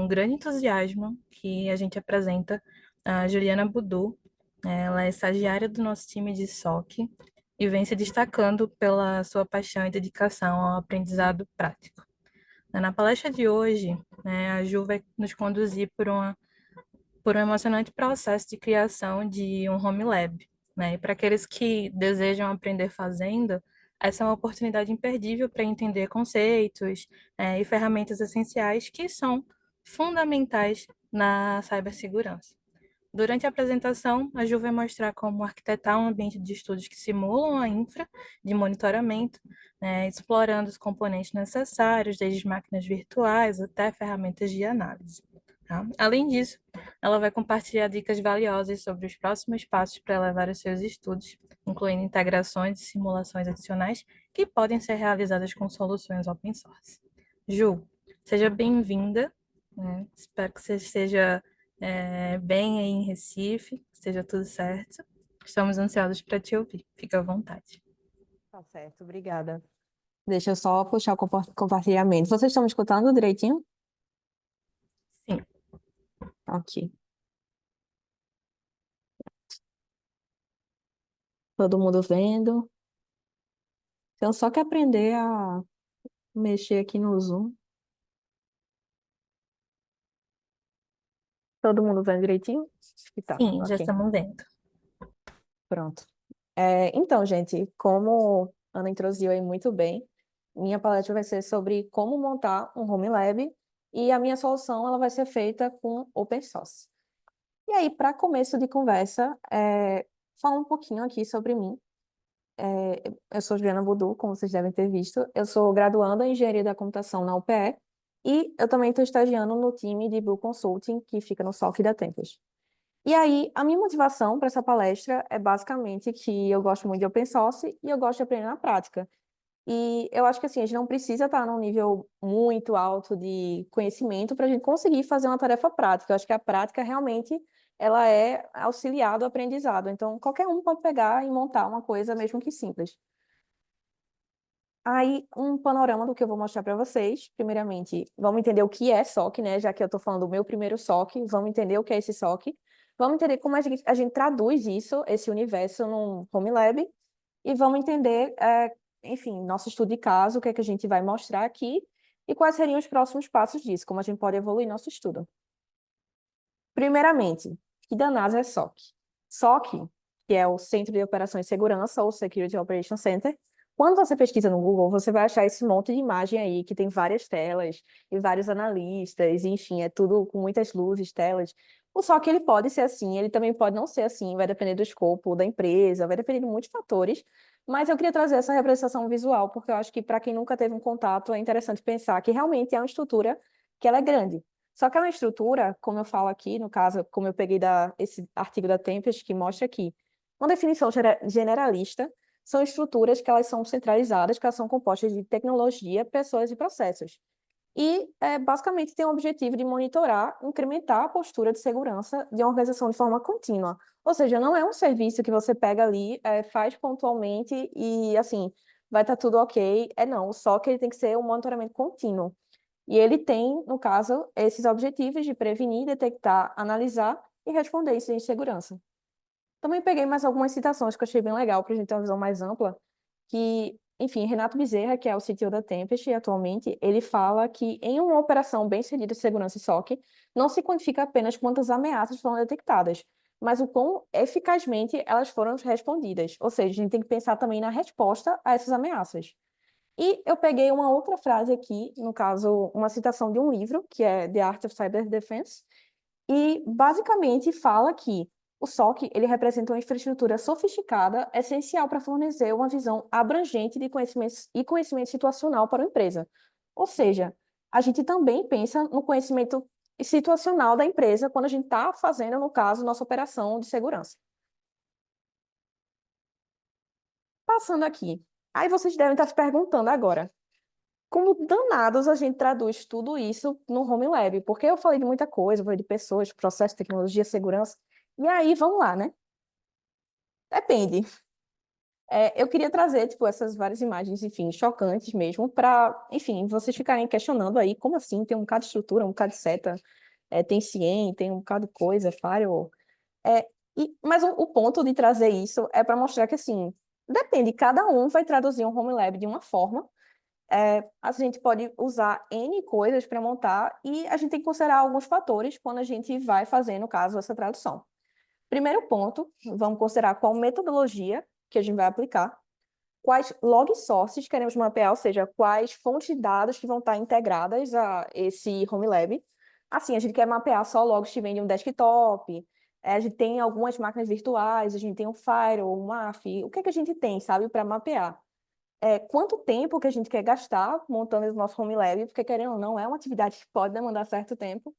com grande entusiasmo que a gente apresenta a Juliana Budu. Ela é estagiária do nosso time de SOC e vem se destacando pela sua paixão e dedicação ao aprendizado prático. Na palestra de hoje, a Ju vai nos conduzir por um emocionante processo de criação de um home lab, né? E para aqueles que desejam aprender fazendo, essa é uma oportunidade imperdível para entender conceitos, e ferramentas essenciais que são fundamentais na cibersegurança. Durante a apresentação, a Ju vai mostrar como arquitetar um ambiente de estudos que simulam a infra de monitoramento, explorando os componentes necessários, desde máquinas virtuais até ferramentas de análise. Tá? Além disso, ela vai compartilhar dicas valiosas sobre os próximos passos para levar os seus estudos, incluindo integrações e simulações adicionais que podem ser realizadas com soluções open source. Ju, seja bem-vinda, né? Espero que você esteja bem aí em Recife, que esteja tudo certo. Estamos ansiosos para te ouvir. Fica à vontade. Tá certo, obrigada. Deixa eu só puxar o compartilhamento. Vocês estão me escutando direitinho? Sim, Ok. Todo mundo vendo. Então, só que aprender a mexer aqui no Zoom. Todo mundo vendo direitinho? Acho que tá, sim, já ok. estamos vendo. Pronto. Então, gente, como a Ana introduziu aí muito bem, minha palestra vai ser sobre como montar um home lab e a minha solução ela vai ser feita com open source. E aí, para começo de conversa, falar um pouquinho aqui sobre mim. Eu sou Juliana Budu, como vocês devem ter visto. Eu sou graduanda em Engenharia da Computação na UPE e eu também estou estagiando no time de Blue Consulting, que fica no SOC da Tempest. E aí, a minha motivação para essa palestra é basicamente que eu gosto muito de open source e eu gosto de aprender na prática. E eu acho que assim, a gente não precisa estar num nível muito alto de conhecimento para a gente conseguir fazer uma tarefa prática. Eu acho que a prática realmente ela é auxiliar do aprendizado. Então, qualquer um pode pegar e montar uma coisa, mesmo que simples. Aí, um panorama do que eu vou mostrar para vocês. Primeiramente, vamos entender o que é SOC, né? Já que eu estou falando do meu primeiro SOC, vamos entender o que é esse SOC. Vamos entender como a gente traduz isso, esse universo, num home lab. E vamos entender, enfim, nosso estudo de caso, o que é que a gente vai mostrar aqui e quais seriam os próximos passos disso, como a gente pode evoluir nosso estudo. Primeiramente, que danado é SOC? SOC, que é o Centro de Operações de Segurança, ou Security Operations Center. Quando você pesquisa no Google, você vai achar esse monte de imagem aí, que tem várias telas e vários analistas, e, enfim, é tudo com muitas luzes, telas. O SOC, ele pode ser assim, ele também pode não ser assim, vai depender do escopo da empresa, vai depender de muitos fatores, mas eu queria trazer essa representação visual, porque eu acho que para quem nunca teve um contato, é interessante pensar que realmente é uma estrutura que ela é grande. Só que é uma estrutura, como eu falo aqui, no caso, como eu peguei esse artigo da Tempest, que mostra aqui, uma definição generalista, são estruturas que elas são centralizadas, que elas são compostas de tecnologia, pessoas e processos. E, basicamente, tem o objetivo de monitorar, incrementar a postura de segurança de uma organização de forma contínua. Ou seja, não é um serviço que você pega ali, faz pontualmente e, assim, vai estar tudo ok. Não, só que ele tem que ser um monitoramento contínuo. E ele tem, no caso, esses objetivos de prevenir, detectar, analisar e responder incidentes de segurança. Também peguei mais algumas citações que eu achei bem legal para a gente ter uma visão mais ampla, que, enfim, Renato Bezerra, que é o CTO da Tempest atualmente, ele fala que em uma operação bem-sucedida de segurança e SOC, não se quantifica apenas quantas ameaças foram detectadas, mas o quão eficazmente elas foram respondidas. Ou seja, a gente tem que pensar também na resposta a essas ameaças. E eu peguei uma outra frase aqui, no caso, uma citação de um livro, que é The Art of Cyber Defense, e basicamente fala que o SOC ele representa uma infraestrutura sofisticada, essencial para fornecer uma visão abrangente de conhecimentos e conhecimento situacional para a empresa. Ou seja, a gente também pensa no conhecimento situacional da empresa quando a gente está fazendo, no caso, nossa operação de segurança. Passando aqui. Aí vocês devem estar se perguntando agora, como danados a gente traduz tudo isso no Home Lab? Porque eu falei de muita coisa, eu falei de pessoas, processo, tecnologia, segurança. E aí, vamos lá, né? Depende. Eu queria trazer, tipo, essas várias imagens, enfim, chocantes mesmo, para, enfim, vocês ficarem questionando aí, como assim? Tem um bocado de estrutura, um bocado de seta, tem CIEM, tem um bocado de coisa, firewall. É, mas o ponto de trazer isso é para mostrar que, assim, depende, cada um vai traduzir um home lab de uma forma. A gente pode usar N coisas para montar e a gente tem que considerar alguns fatores quando a gente vai fazer, no caso, essa tradução. Primeiro ponto, vamos considerar qual metodologia que a gente vai aplicar, quais log sources queremos mapear, ou seja, quais fontes de dados que vão estar integradas a esse home lab. Assim, a gente quer mapear só logs que vêm de um desktop, a gente tem algumas máquinas virtuais, a gente tem um firewall, um MAF, o que é que a gente tem, sabe, para mapear? Quanto tempo que a gente quer gastar montando o nosso home lab, porque querendo ou não, é uma atividade que pode demandar certo tempo,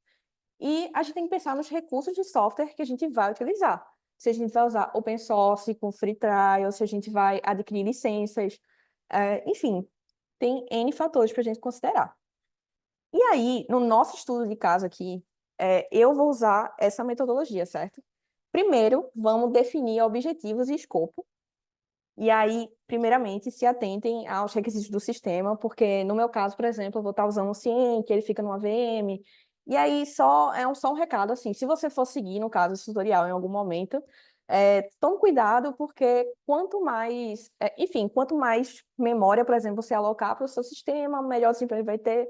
e a gente tem que pensar nos recursos de software que a gente vai utilizar. Se a gente vai usar open source com free trial, se a gente vai adquirir licenças, enfim, tem N fatores para a gente considerar. E aí, no nosso estudo de caso aqui, eu vou usar essa metodologia, certo? Primeiro, vamos definir objetivos e escopo. E aí, primeiramente, se atentem aos requisitos do sistema, porque no meu caso, por exemplo, eu vou estar usando o Cien, que ele fica no AVM. E aí, só um recado, assim, se você for seguir, no caso, esse tutorial em algum momento, tome cuidado, porque quanto mais, enfim, quanto mais memória, por exemplo, você alocar para o seu sistema, melhor desempenho vai ter.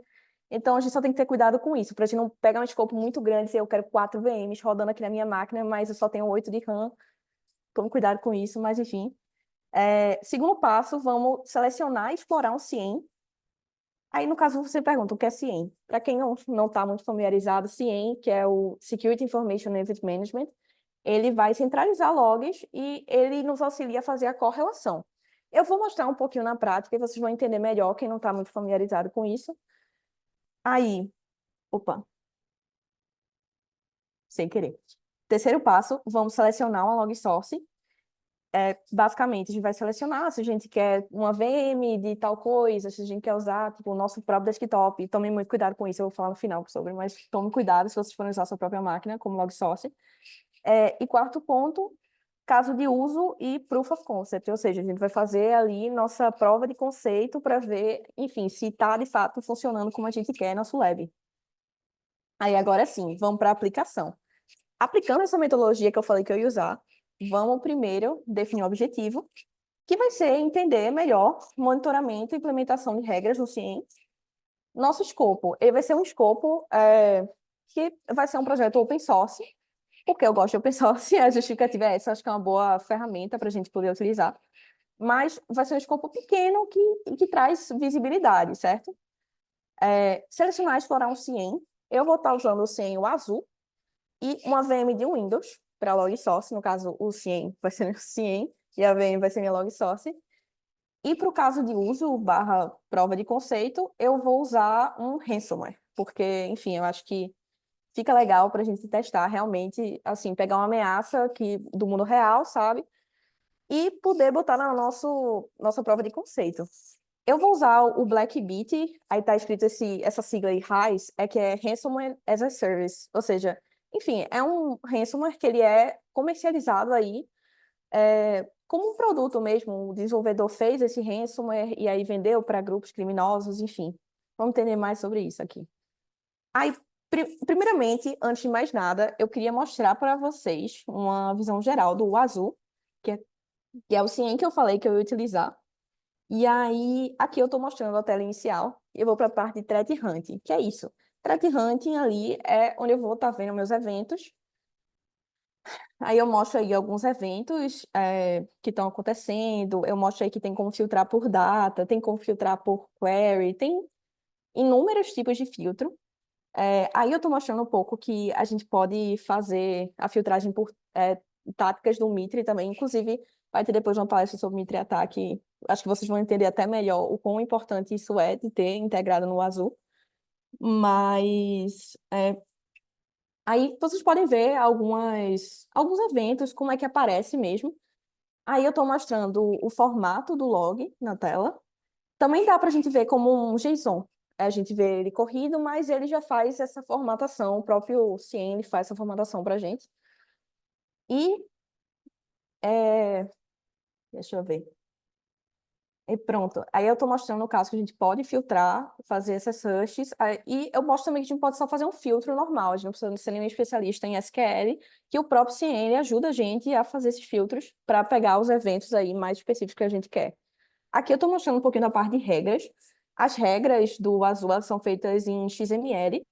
Então, a gente só tem que ter cuidado com isso, para a gente não pegar um escopo muito grande, se eu quero 4 VMs rodando aqui na minha máquina, mas eu só tenho 8 de RAM. Tome cuidado com isso, mas enfim. Segundo passo, vamos selecionar e explorar um CIEM. Aí, no caso, você pergunta o que é CIEM. Para quem não está muito familiarizado, CIEM, que é o Security Information Event Management, ele vai centralizar logs e ele nos auxilia a fazer a correlação. Eu vou mostrar um pouquinho na prática e vocês vão entender melhor quem não está muito familiarizado com isso. Aí, opa, sem querer. Terceiro passo, vamos selecionar uma log source. Basicamente, a gente vai selecionar se a gente quer uma VM de tal coisa, se a gente quer usar tipo, o nosso próprio desktop. Tome muito cuidado com isso, eu vou falar no final sobre, mas tome cuidado se vocês forem usar a sua própria máquina como log source. E quarto ponto, caso de uso e proof of concept, ou seja, a gente vai fazer ali nossa prova de conceito para ver, enfim, se está de fato funcionando como a gente quer nosso lab. Aí agora sim, vamos para a aplicação. Aplicando essa metodologia que eu falei que eu ia usar, vamos primeiro definir o objetivo, que vai ser entender melhor monitoramento e implementação de regras no CIEM. Nosso escopo, ele vai ser um escopo que vai ser um projeto open source, porque eu gosto de open source, a justificativa é essa, acho que é uma boa ferramenta para a gente poder utilizar, mas vai ser um escopo pequeno que traz visibilidade, certo? Selecionar e explorar um CIEM, eu vou estar usando o CIEM o azul, e uma VM de Windows para log source, no caso o CIEM vai ser meu CIEM e a VM vai ser minha log source. E para o caso de uso barra prova de conceito, eu vou usar um ransomware, porque, enfim, eu acho que fica legal para a gente testar realmente, assim, pegar uma ameaça do mundo real, sabe? E poder botar na nossa prova de conceito. Eu vou usar o Blackbit, aí tá escrito essa sigla aí, RAS, que é Ransomware as a Service, ou seja, enfim, é um ransomware que ele é comercializado aí como um produto mesmo. O desenvolvedor fez esse ransomware e aí vendeu para grupos criminosos, enfim. Vamos entender mais sobre isso aqui. Aí, primeiramente, antes de mais nada, eu queria mostrar para vocês uma visão geral do Azul, que é o CIEM que eu falei que eu ia utilizar. E aí, aqui eu estou mostrando a tela inicial e eu vou para a parte de Threat Hunting, que é isso. Threat Hunting ali é onde eu vou estar vendo meus eventos. Aí eu mostro aí alguns eventos que estão acontecendo, eu mostro aí que tem como filtrar por data, tem como filtrar por query, tem inúmeros tipos de filtro. Aí eu estou mostrando um pouco que a gente pode fazer a filtragem por táticas do Mitre também, inclusive vai ter depois uma palestra sobre Mitre Ataque, acho que vocês vão entender até melhor o quão importante isso é de ter integrado no Azul. Mas aí vocês podem ver alguns eventos, como é que aparece mesmo. Aí eu estou mostrando o formato do log na tela. Também dá para a gente ver como um JSON. A gente vê ele corrido, mas ele já faz essa formatação, o próprio Cien ele faz essa formatação para a gente. E, deixa eu ver. E pronto. Aí eu estou mostrando no caso que a gente pode filtrar, fazer essas hashes, e eu mostro também que a gente pode só fazer um filtro normal, a gente não precisa ser nenhum especialista em SQL, que o próprio CN ajuda a gente a fazer esses filtros para pegar os eventos aí mais específicos que a gente quer. Aqui eu estou mostrando um pouquinho da parte de regras. As regras do Azul elas são feitas em XML.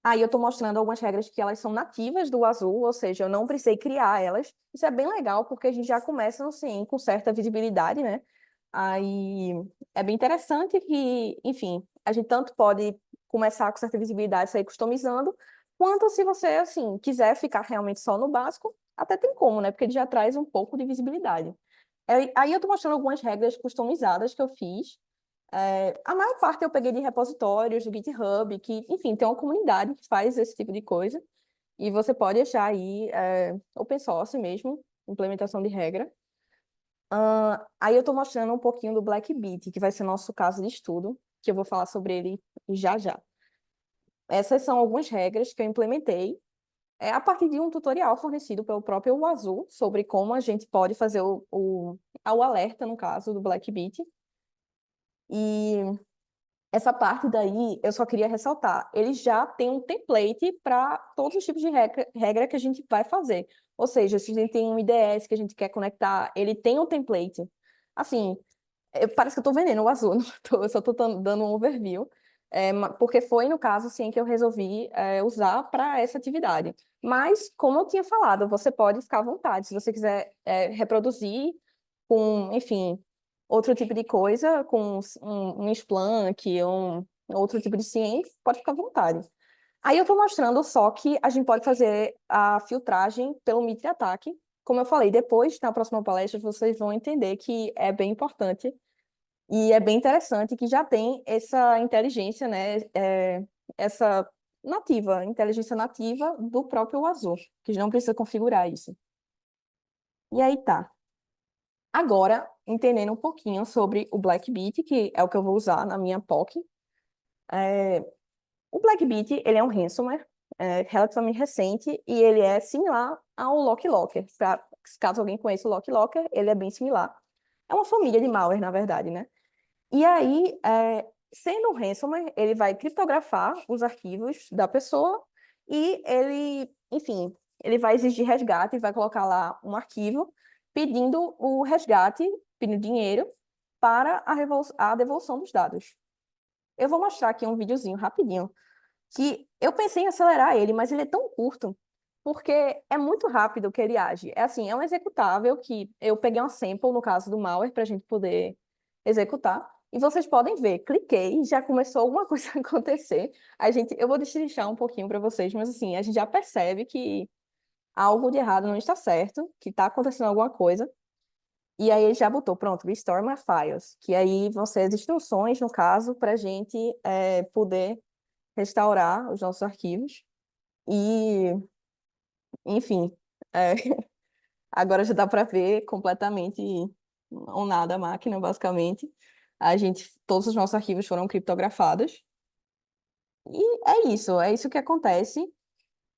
Aí eu estou mostrando algumas regras que elas são nativas do Azul, ou seja, eu não precisei criar elas. Isso é bem legal, porque a gente já começa no CIEM com certa visibilidade, né? Aí é bem interessante que, enfim, a gente tanto pode começar com certa visibilidade, sair customizando, quanto se você, assim, quiser ficar realmente só no básico, até tem como, né? Porque ele já traz um pouco de visibilidade. Aí eu estou mostrando algumas regras customizadas que eu fiz. A maior parte eu peguei de repositórios do GitHub, que, enfim, tem uma comunidade que faz esse tipo de coisa, e você pode achar aí open source mesmo, implementação de regra. Aí eu estou mostrando um pouquinho do Blackbit, que vai ser nosso caso de estudo, que eu vou falar sobre ele já já. Essas são algumas regras que eu implementei a partir de um tutorial fornecido pelo próprio Azul sobre como a gente pode fazer o alerta, no caso, do Blackbit. E essa parte daí, eu só queria ressaltar, ele já tem um template para todos os tipos de regra que a gente vai fazer. Ou seja, se a gente tem um IDS que a gente quer conectar, ele tem um template. Assim, parece que eu estou vendendo o Azul, eu só estou dando um overview, porque foi, no caso, assim, que eu resolvi usar para essa atividade. Mas, como eu tinha falado, você pode ficar à vontade. Se você quiser reproduzir com, enfim, outro tipo de coisa, com um Splunk, outro tipo de ciência, pode ficar à vontade. Aí eu estou mostrando só que a gente pode fazer a filtragem pelo MITRE-ATT&CK. Como eu falei, depois, na próxima palestra, vocês vão entender que é bem importante e é bem interessante que já tem essa inteligência, né? Essa nativa, inteligência nativa do próprio Azure, que não precisa configurar isso. E aí tá. Agora, entendendo um pouquinho sobre o Blackbit, que é o que eu vou usar na minha POC. O Blackbit, ele é um ransomware relativamente recente e ele é similar ao LockLocker. Caso alguém conheça o LockLocker, ele é bem similar. É uma família de malware, na verdade, né? E aí, sendo um ransomware, ele vai criptografar os arquivos da pessoa e ele, enfim, ele vai exigir resgate e vai colocar lá um arquivo pedindo o resgate, pedindo dinheiro para a devolução dos dados. Eu vou mostrar aqui um videozinho rapidinho que eu pensei em acelerar ele, mas ele é tão curto porque é muito rápido que ele age. É assim, é um executável que eu peguei uma sample, no caso do malware, para a gente poder executar. E vocês podem ver, cliquei, já começou alguma coisa a acontecer. Eu vou destrinchar um pouquinho para vocês, mas assim, a gente já percebe que algo de errado não está certo, que está acontecendo alguma coisa. E aí ele já botou, pronto, restore my files, que aí vão ser as instruções, no caso, para a gente poder restaurar os nossos arquivos. E, enfim, é, agora já dá para ver completamente ou nada a máquina, basicamente. Todos os nossos arquivos foram criptografados. E é isso que acontece.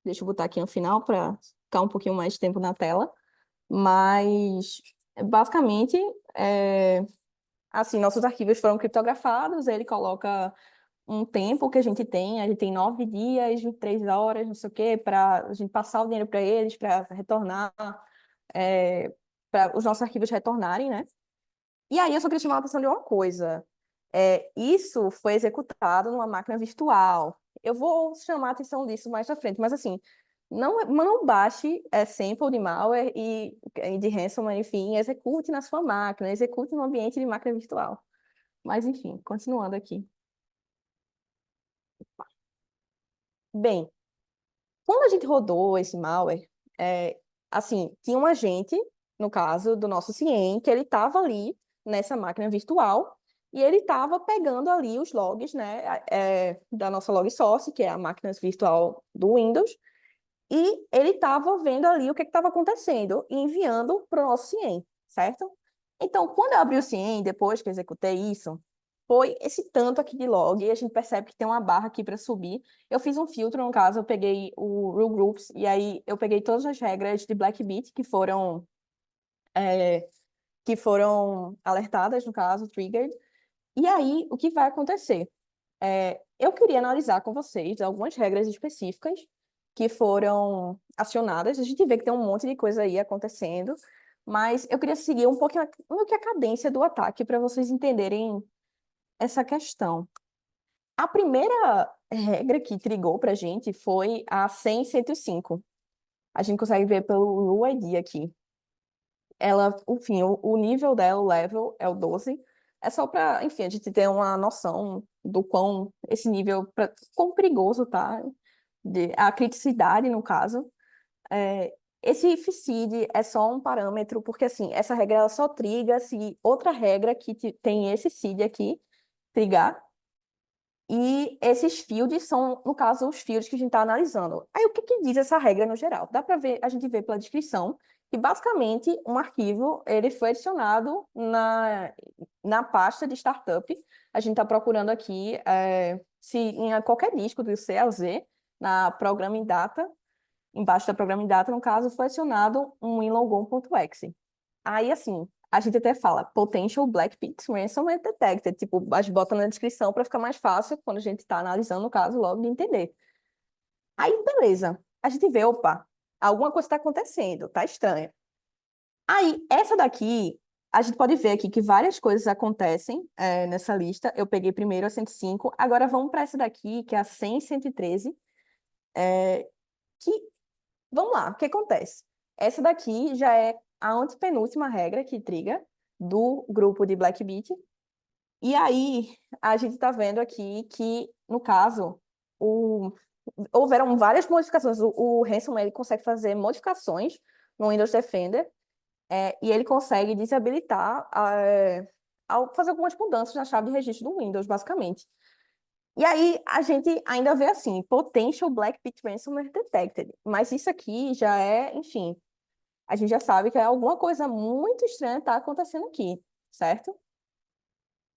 Deixa eu botar aqui no final para ficar um pouquinho mais de tempo na tela. Mas, basicamente, assim, nossos arquivos foram criptografados, ele coloca um tempo que a gente tem 9 dias, 23 horas, não sei o quê, para a gente passar o dinheiro para eles, para retornar, para os nossos arquivos retornarem, né? E aí eu só queria chamar a atenção de uma coisa. Isso foi executado numa máquina virtual. Eu vou chamar a atenção disso mais à frente, mas assim, não baixe sample de malware e de ransomware, enfim, execute na sua máquina, execute no ambiente de máquina virtual. Mas enfim, continuando aqui. Bem, quando a gente rodou esse malware, assim, tinha um agente, no caso do nosso CIEM, que ele estava ali nessa máquina virtual e ele estava pegando ali os logs, né, da nossa log source, que é a máquina virtual do Windows, e ele estava vendo ali o que estava acontecendo e enviando para o nosso CIEM, certo? Então, quando eu abri o CIEM, depois que eu executei isso, foi esse tanto aqui de log, e a gente percebe que tem uma barra aqui para subir. Eu fiz um filtro, no caso, eu peguei o Rule Groups, e aí eu peguei todas as regras de Blackbit, que foram que foram alertadas, no caso, triggered. E aí, o que vai acontecer? Eu queria analisar com vocês algumas regras específicas que foram acionadas. A gente vê que tem um monte de coisa aí acontecendo, mas eu queria seguir um pouquinho a cadência do ataque para vocês entenderem essa questão. A primeira regra que trigou para a gente foi a 100-105. A gente consegue ver pelo Rule ID aqui. Ela, enfim, o nível dela, o level, é o 12. É só para, enfim, a gente ter uma noção do quão esse nível, quão perigoso tá, a criticidade, no caso. Esse if seed é só um parâmetro, porque, assim, essa regra ela só triga se outra regra que tem esse seed aqui trigar. E esses fields são, no caso, os fields que a gente está analisando. Aí, o que que diz essa regra no geral? Dá para ver, a gente vê pela descrição, que basicamente um arquivo ele foi adicionado na pasta de startup. A gente está procurando aqui se em qualquer disco do C a Z, na Programming Data, embaixo da Programming Data, no caso, foi adicionado um winlogon.exe. Aí, assim, a gente até fala Potential Black Pit Ransomware Detected. Tipo, a gente bota na descrição para ficar mais fácil quando a gente está analisando o caso logo de entender. Aí, beleza. A gente vê, opa, alguma coisa está acontecendo, tá estranha. Aí, essa daqui, a gente pode ver aqui que várias coisas acontecem nessa lista. Eu peguei primeiro a 105, agora vamos para essa daqui, que é a 100-113, que, vamos lá, o que acontece? Essa daqui já é a antepenúltima regra que triga do grupo de Blackbit. E aí, a gente está vendo aqui que, no caso, houveram várias modificações. O ransomware ele consegue fazer modificações no Windows Defender e ele consegue desabilitar ao fazer algumas mudanças na chave de registro do Windows, basicamente. E aí, a gente ainda vê assim, Potential Black Pit Ransomware Detected. Mas isso aqui já é, enfim, a gente já sabe que alguma coisa muito estranha está acontecendo aqui, certo?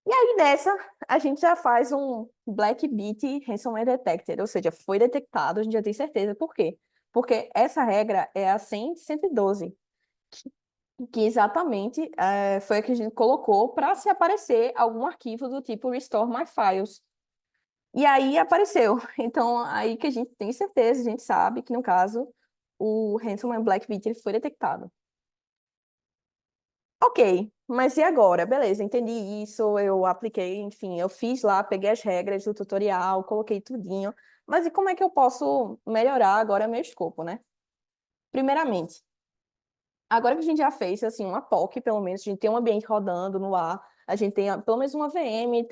E aí, nessa, a gente já faz um Black Bit Ransomware Detected, ou seja, foi detectado, a gente já tem certeza. Por quê? Porque essa regra é a 100-112, que exatamente foi a que a gente colocou para se aparecer algum arquivo do tipo Restore My Files. E aí apareceu. Então, aí que a gente tem certeza, a gente sabe que, no caso, o ransomware Black Bit ele foi detectado. Ok, mas e agora? Beleza, entendi isso, eu apliquei, enfim, eu fiz lá, peguei as regras do tutorial, coloquei tudinho. Mas e como é que eu posso melhorar agora meu escopo, né? Primeiramente, agora que a gente já fez, assim, uma POC, pelo menos, a gente tem um ambiente rodando no ar, a gente tem pelo menos uma VM,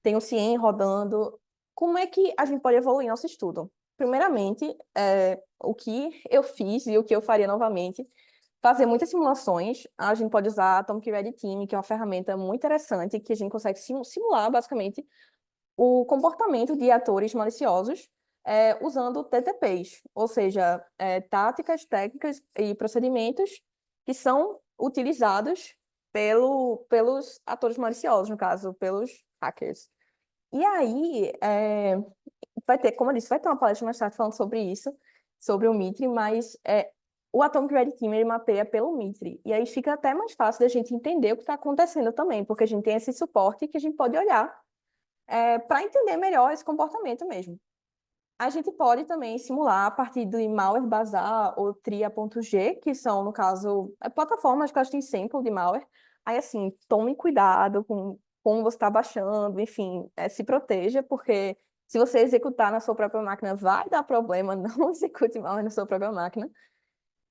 tem o CIEM rodando. Como é que a gente pode evoluir nosso estudo? Primeiramente, o que eu fiz e o que eu faria novamente, fazer muitas simulações. A gente pode usar a Atomic Red Team, que é uma ferramenta muito interessante, que a gente consegue simular, basicamente, o comportamento de atores maliciosos usando TTPs, ou seja, táticas, técnicas e procedimentos que são utilizados pelos atores maliciosos, no caso, pelos hackers. E aí, vai ter, como eu disse, vai ter uma palestra mais tarde falando sobre isso, sobre o Mitre, mas o Atomic Red Team ele mapeia pelo Mitre. E aí fica até mais fácil da gente entender o que está acontecendo também, porque a gente tem esse suporte que a gente pode olhar para entender melhor esse comportamento mesmo. A gente pode também simular a partir do Malware Bazaar ou Tria.g, que são, no caso, plataformas que elas têm sample de malware. Aí, assim, tome cuidado com como você está baixando, enfim, se proteja, porque se você executar na sua própria máquina, vai dar problema, não execute malware na sua própria máquina.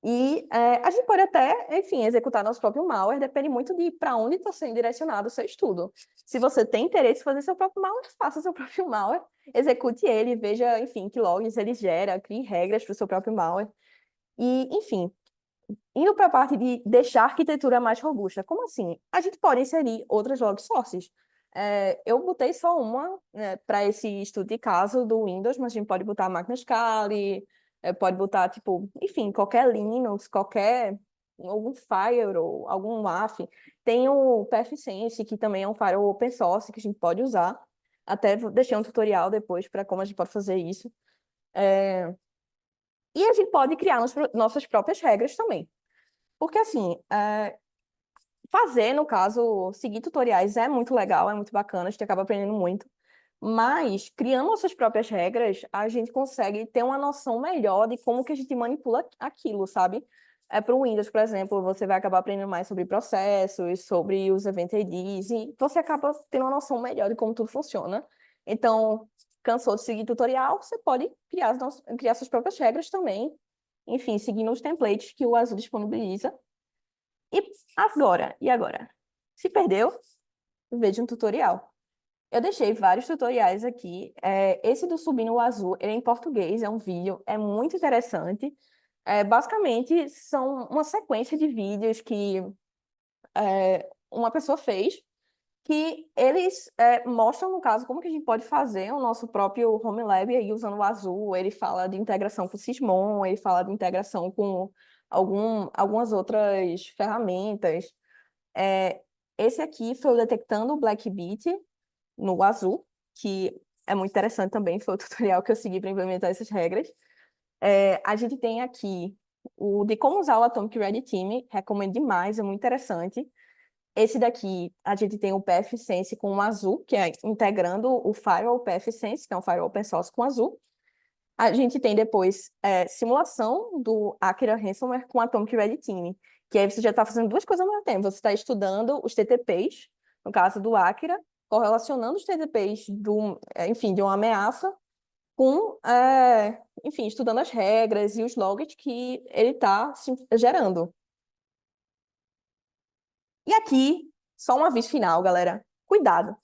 E a gente pode até, enfim, executar nosso próprio malware, depende muito de para onde está sendo direcionado o seu estudo. Se você tem interesse em fazer seu próprio malware, faça seu próprio malware, execute ele, veja, enfim, que logs ele gera, crie regras para o seu próprio malware. E, enfim, indo para a parte de deixar a arquitetura mais robusta, como assim? A gente pode inserir outras log sources. Eu botei só uma, né, para esse estudo de caso do Windows, mas a gente pode botar a máquina Scali, pode botar, tipo, enfim, qualquer Linux, algum firewall, algum WAF. Tem o pfSense, que também é um firewall open source que a gente pode usar. Até deixei um tutorial depois para como a gente pode fazer isso. E a gente pode criar nossas próprias regras também. Porque, assim, fazer, no caso, seguir tutoriais é muito legal, é muito bacana, a gente acaba aprendendo muito. Mas, criando nossas próprias regras, a gente consegue ter uma noção melhor de como que a gente manipula aquilo, sabe? Para o Windows, por exemplo, você vai acabar aprendendo mais sobre processos, sobre os Event IDs, e você acaba tendo uma noção melhor de como tudo funciona. Então, cansou de seguir tutorial, você pode criar suas próprias regras também, enfim, seguindo os templates que o Azul disponibiliza. E agora? Se perdeu, veja um tutorial. Eu deixei vários tutoriais aqui. Esse do Subindo o Azul, ele é em português, é um vídeo, é muito interessante. Basicamente, são uma sequência de vídeos que uma pessoa fez, que eles mostram, no caso, como que a gente pode fazer o nosso próprio Home Lab aí usando o Azul. Ele fala de integração com o Sysmon, ele fala de integração com algumas outras ferramentas. É, Esse aqui foi o Detectando o Blackbit no Azul, que é muito interessante também, foi o tutorial que eu segui para implementar essas regras. A gente tem aqui o de como usar o Atomic Red Team, recomendo demais, é muito interessante. Esse daqui, a gente tem o pfSense com o Azul, que é integrando o firewall pfSense, que é um firewall open source com Azul. A gente tem depois simulação do Akira Ransomware com Atomic Red Team, que aí você já está fazendo duas coisas ao mesmo tempo. Você está estudando os TTPs, no caso do Akira, correlacionando os TTPs enfim, de uma ameaça com, enfim, estudando as regras e os logs que ele está gerando. E aqui, só um aviso final, galera. Cuidado.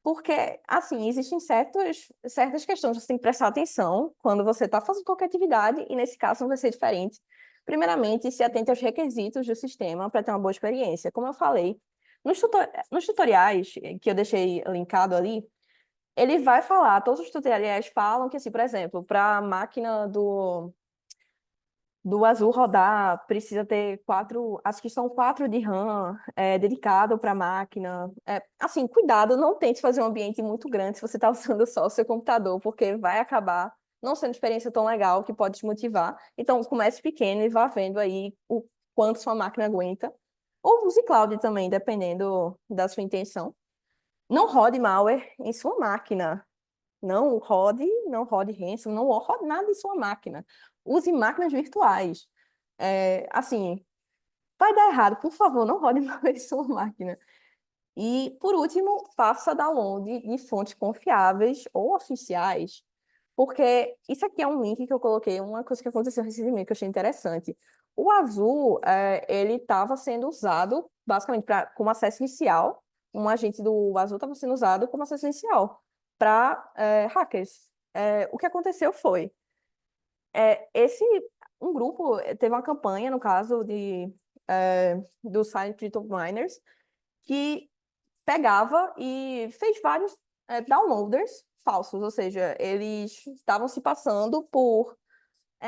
Porque, assim, existem certas questões que você tem que prestar atenção quando você está fazendo qualquer atividade, e nesse caso não vai ser diferente. Primeiramente, se atente aos requisitos do sistema para ter uma boa experiência. Como eu falei, nos tutoriais que eu deixei linkado ali, ele vai falar, todos os tutoriais falam que, assim, por exemplo, para a máquina do Azul rodar, precisa ter acho que são 4 de RAM dedicado para a máquina. Assim, cuidado, não tente fazer um ambiente muito grande se você está usando só o seu computador, porque vai acabar não sendo experiência tão legal que pode te motivar. Então, comece pequeno e vá vendo aí o quanto sua máquina aguenta. Ou use cloud também, dependendo da sua intenção. Não rode malware em sua máquina. Não rode ransom, não rode nada em sua máquina. Use máquinas virtuais. Assim, vai dar errado, por favor, não rode malware em sua máquina. E, por último, faça download de fontes confiáveis ou oficiais, porque isso aqui é um link que eu coloquei, uma coisa que aconteceu recentemente que eu achei interessante. O Azul, ele estava sendo usado basicamente como acesso inicial, um agente do Azul estava sendo usado como acesso inicial para hackers. O que aconteceu foi, é, esse, um grupo teve uma campanha, no caso, do Silent Crypto Miners, que pegava e fez vários downloaders falsos, ou seja, eles estavam se passando por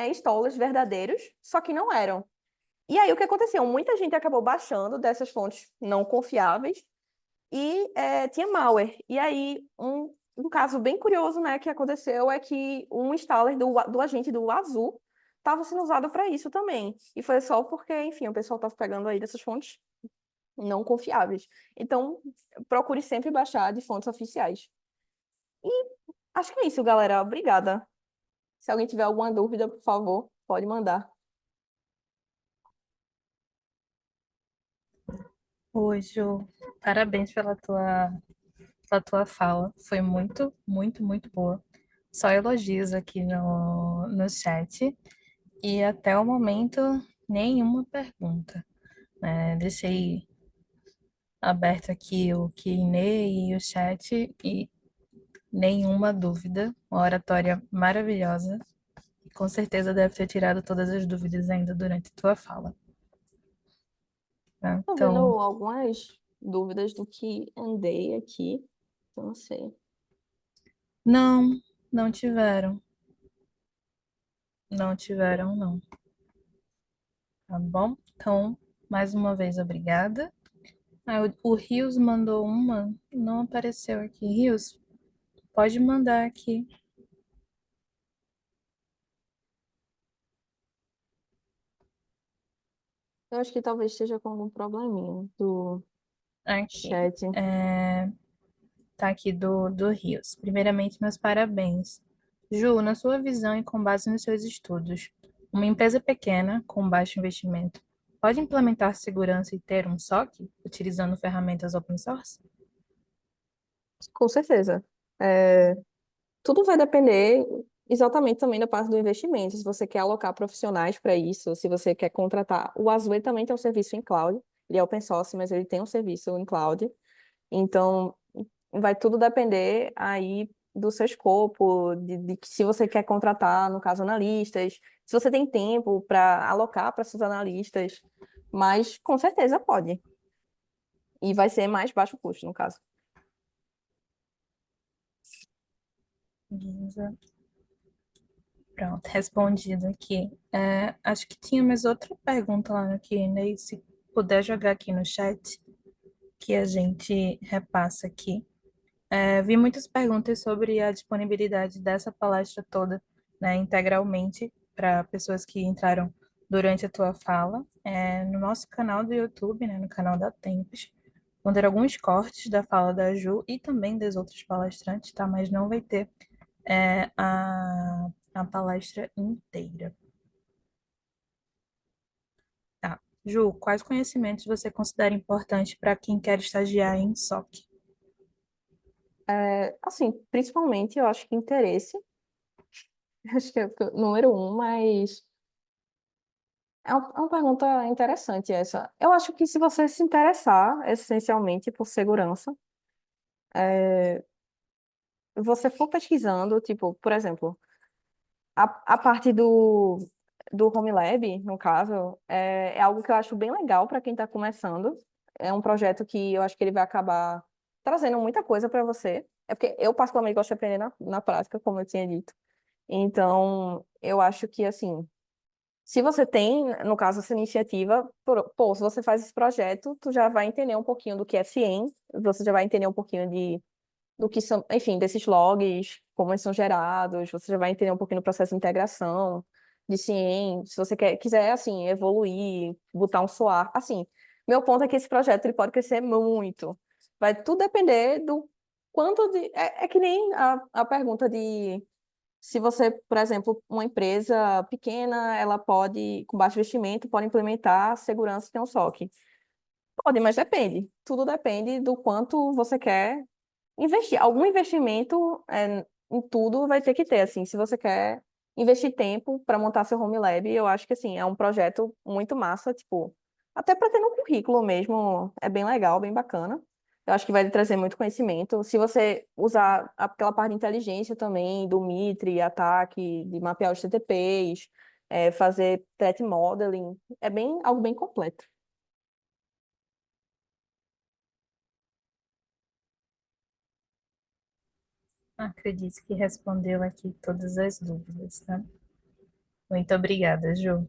installers verdadeiros, só que não eram. E aí o que aconteceu? Muita gente acabou baixando dessas fontes não confiáveis e tinha malware. E aí um caso bem curioso, né, que aconteceu é que um installer do agente do Azul estava sendo usado para isso também. E foi só porque, enfim, o pessoal estava pegando aí dessas fontes não confiáveis. Então, procure sempre baixar de fontes oficiais. E acho que é isso, galera. Obrigada. Se alguém tiver alguma dúvida, por favor, pode mandar. Oi, Ju. Parabéns pela tua fala. Foi muito, muito, muito boa. Só elogios aqui no chat. E até o momento, nenhuma pergunta. Deixei aberto aqui o Q&A e o chat e nenhuma dúvida. Uma oratória maravilhosa. E com certeza deve ter tirado todas as dúvidas ainda durante tua fala. Tá? Tô vendo Então, algumas dúvidas do que andei aqui. Então, não sei. não, não tiveram. Não tiveram, não. Tá bom? Então, mais uma vez, obrigada. O Rios mandou uma, não apareceu aqui. Rios, pode mandar aqui. Eu acho que talvez esteja com algum probleminha do Aqui. chat. É, tá aqui do Rios. Primeiramente, meus parabéns. Ju, na sua visão e com base nos seus estudos, uma empresa pequena, com baixo investimento, pode implementar segurança e ter um SOC utilizando ferramentas open source? Com certeza. É, tudo vai depender exatamente também da parte do investimento. Se você quer alocar profissionais para isso, se você quer contratar. O Azure ele também tem um serviço em cloud. Ele é open source, mas ele tem um serviço em cloud. Então, vai tudo depender aí do seu escopo, de se você quer contratar, no caso, analistas, se você tem tempo para alocar para seus analistas, mas com certeza pode. E vai ser mais baixo custo, no caso. Beleza. Pronto, respondido aqui. Acho que tinha mais outra pergunta lá no Q&A, se puder jogar aqui no chat, que a gente repassa aqui. Vi muitas perguntas sobre a disponibilidade dessa palestra toda, né, integralmente para pessoas que entraram durante a tua fala. No nosso canal do YouTube, né, no canal da Tempos, vão ter alguns cortes da fala da Ju e também das outras palestrantes, tá? Mas não vai ter a palestra inteira. Tá. Ju, quais conhecimentos você considera importantes para quem quer estagiar em SOC? É, assim, principalmente eu acho que interesse, acho que é o número um, mas é uma pergunta interessante essa. Eu acho que se você se interessar essencialmente por segurança, você for pesquisando, tipo, por exemplo, a parte do Home Lab, no caso, é algo que eu acho bem legal para quem está começando. É um projeto que eu acho que ele vai acabar trazendo muita coisa para você. É porque eu, particularmente, gosto de aprender na prática, como eu tinha dito. Então, eu acho que, assim, se você tem, no caso, essa iniciativa, pô, se você faz esse projeto, tu já vai entender um pouquinho do que é CIEM, você já vai entender um pouquinho do que são, enfim, desses logs, como eles são gerados, você já vai entender um pouquinho do processo de integração de CIEM, se você quiser, assim, evoluir, botar um SOAR, assim, meu ponto é que esse projeto ele pode crescer muito, vai tudo depender do quanto de, é que nem a pergunta de se você, por exemplo, uma empresa pequena, ela pode, com baixo investimento, pode implementar segurança e ter um SOC. Pode, mas depende. Tudo depende do quanto você quer investir. Algum investimento em tudo vai ter que ter, assim. Se você quer investir tempo para montar seu home lab, eu acho que, assim, é um projeto muito massa, tipo, até para ter no currículo mesmo, é bem legal, bem bacana. Eu acho que vai lhe trazer muito conhecimento. Se você usar aquela parte de inteligência também, do Mitre, ataque, de mapear os TTPs, fazer threat modeling, é bem, algo bem completo. Acredito que respondeu aqui todas as dúvidas, tá? Muito obrigada, Ju.